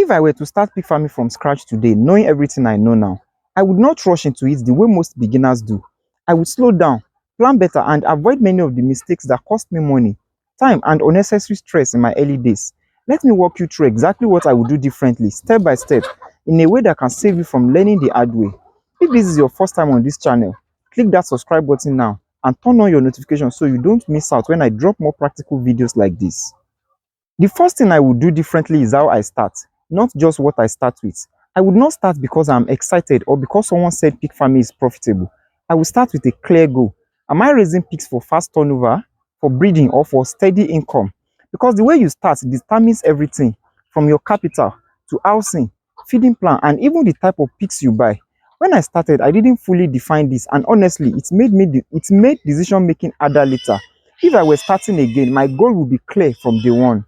If I were to start pig farming from scratch today, knowing everything I know now, I would not rush into it the way most beginners do. I would slow down, plan better, and avoid many of the mistakes that cost me money, time, and unnecessary stress in my early days. Let me walk you through exactly what I would do differently, step by step, in a way that can save you from learning the hard way. If this is your first time on this channel, click that subscribe button now and turn on your notifications so you don't miss out when I drop more practical videos like this. The first thing I would do differently is how I start, not just what I start with. I would not start because I'm excited or because someone said pig farming is profitable. I will start with a clear goal. Am I raising pigs for fast turnover, for breeding, or for steady income? Because the way you start determines everything from your capital to housing, feeding plan, and even the type of pigs you buy. When I started, I didn't fully define this, and honestly, it made decision making harder later. If I were starting again, my goal would be clear from day one.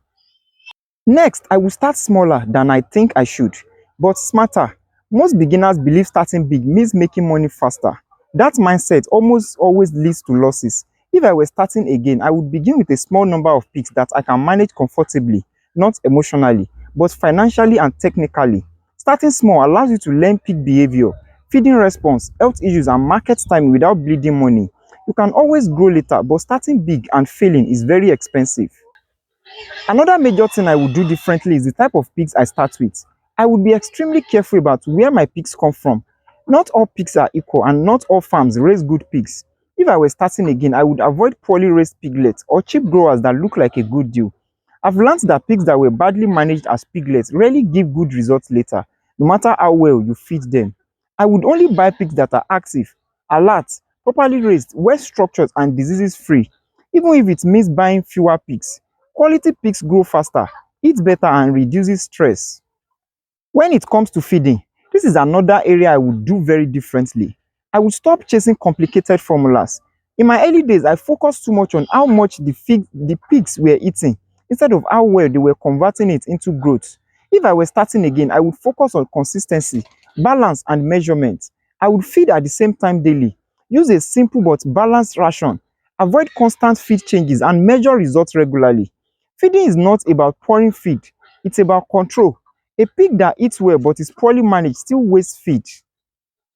Next, I will start smaller than I think I should, but smarter. Most beginners believe starting big means making money faster. That mindset almost always leads to losses. If I were starting again, I would begin with a small number of pigs that I can manage comfortably, not emotionally, but financially and technically. Starting small allows you to learn pig behavior, feeding response, health issues, and market timing without bleeding money. You can always grow later, but starting big and failing is very expensive. Another major thing I would do differently is the type of pigs I start with. I would be extremely careful about where my pigs come from. Not all pigs are equal and not all farms raise good pigs. If I were starting again, I would avoid poorly raised piglets or cheap growers that look like a good deal. I've learned that pigs that were badly managed as piglets rarely give good results later, no matter how well you feed them. I would only buy pigs that are active, alert, properly raised, well structured, and diseases free, even if it means buying fewer pigs. Quality pigs grow faster, eat better, and reduces stress. When it comes to feeding, this is another area I would do very differently. I would stop chasing complicated formulas. In my early days, I focused too much on how much the pigs were eating instead of how well they were converting it into growth. If I were starting again, I would focus on consistency, balance, and measurement. I would feed at the same time daily, use a simple but balanced ration, avoid constant feed changes, and measure results regularly. Feeding is not about pouring feed, it's about control. A pig that eats well but is poorly managed still wastes feed.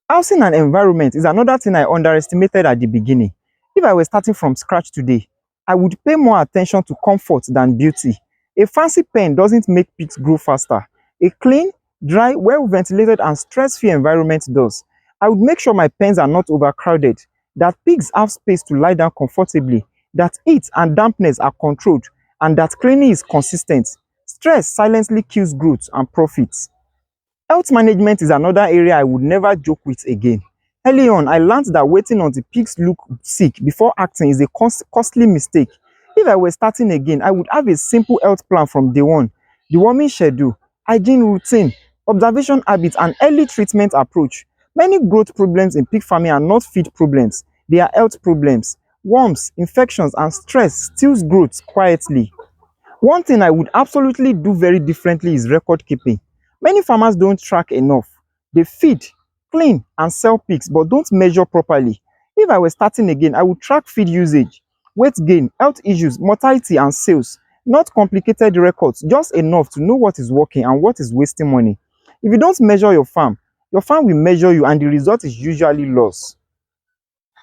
Housing and environment is another thing I underestimated at the beginning. If I were starting from scratch today, I would pay more attention to comfort than beauty. A fancy pen doesn't make pigs grow faster. A clean, dry, well ventilated, and stress-free environment does. I would make sure my pens are not overcrowded, that pigs have space to lie down comfortably, that heat and dampness are controlled, and that cleaning is consistent. Stress silently kills growth and profits. Health management is another area I would never joke with again. Early on, I learned that waiting until pigs look sick before acting is a costly mistake. If I were starting again, I would have a simple health plan from day one. Deworming schedule, hygiene routine, observation habits, and early treatment approach. Many growth problems in pig farming are not feed problems, they are health problems. Worms, infections, and stress steals growth quietly. One thing I would absolutely do very differently is record keeping. Many farmers don't track enough. They feed, clean, and sell pigs, but don't measure properly. If I were starting again, I would track feed usage, weight gain, health issues, mortality, and sales. Not complicated records, just enough to know what is working and what is wasting money. If you don't measure your farm will measure you, and the result is usually loss.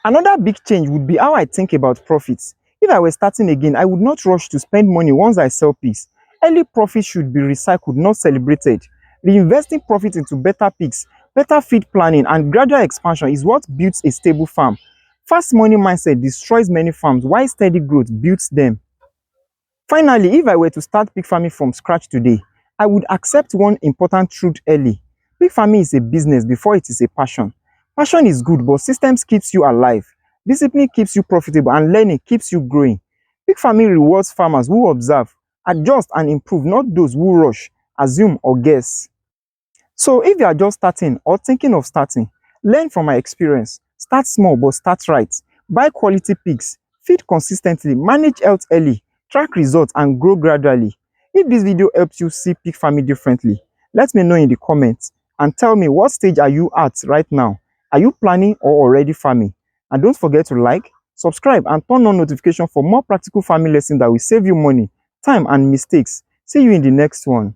Another big change would be how I think about profits. If I were starting again, I would not rush to spend money once I sell pigs. Early profits should be recycled, not celebrated. Reinvesting profit into better pigs, better feed planning, and gradual expansion is what builds a stable farm. Fast money mindset destroys many farms, while steady growth builds them. Finally, if I were to start pig farming from scratch today, I would accept one important truth early. Pig farming is a business before it is a passion. Passion is good, but systems keeps you alive. Discipline keeps you profitable, and learning keeps you growing. Pig farming rewards farmers who observe, adjust, and improve, not those who rush, assume, or guess. So if you are just starting or thinking of starting, learn from my experience. Start small but start right. Buy quality pigs, feed consistently, manage health early, track results, and grow gradually. If this video helps you see pig farming differently, let me know in the comments and tell me, what stage are you at right now? Are you planning or already farming? And don't forget to like, subscribe, and turn on notification for more practical farming lessons that will save you money, time, and mistakes. See you in the next one.